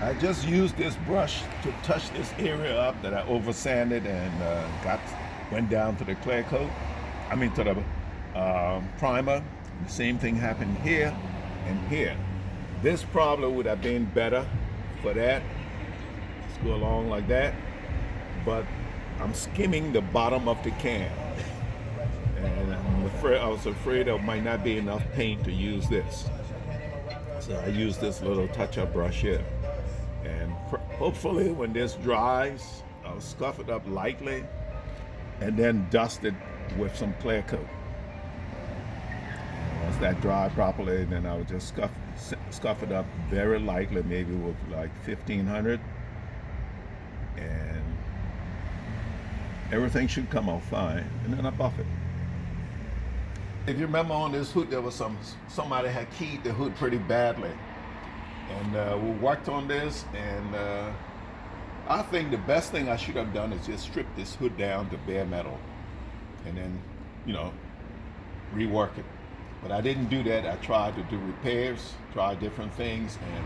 I just used this brush to touch this area up that I over sanded and went down to the clear coat. I mean to the primer. The same thing happened here and here. This probably would have been better for that. Just go along like that. But I'm skimming the bottom of the can. And I was afraid there might not be enough paint to use this. So I use this little touch-up brush here. And hopefully when this dries, I'll scuff it up lightly and then dust it with some clear coat. Once that dry properly, then I'll just scuff it up very lightly, maybe with like 1500, and everything should come out fine, and then I buff it. If you remember on this hood, there was somebody had keyed the hood pretty badly. And we worked on this, and I think the best thing I should have done is just strip this hood down to bare metal and then, rework it. But I didn't do that. I tried to do repairs, tried different things, and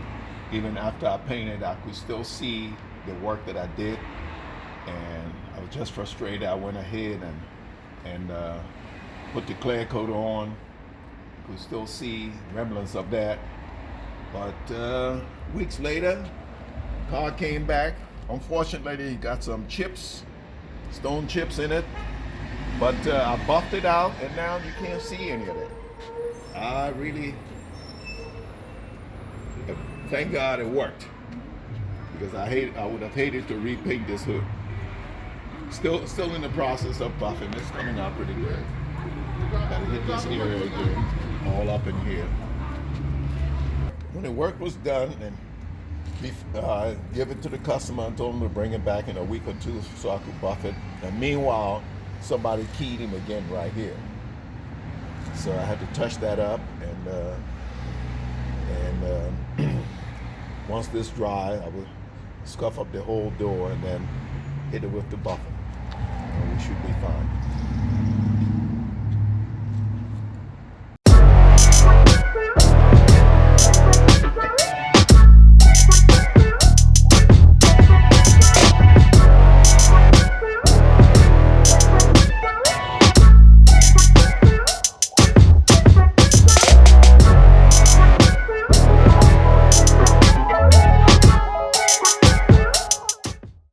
even after I painted, I could still see the work that I did. And I was just frustrated. I went ahead and put the clear coat on. Could still see remnants of that. But weeks later, car came back. Unfortunately, it got some chips, stone chips in it. But I buffed it out, and now you can't see any of that. I really, thank God it worked, because I would have hated to repaint this hood. Still in the process of buffing. It's coming out pretty good. Gotta hit this area again, all up in here. When the work was done, and give it to the customer and told him to bring it back in a week or two so I could buff it. And meanwhile, somebody keyed him again right here. So I had to touch that up, and once this dry, I would scuff up the whole door and then hit it with the buffer. And we should be fine.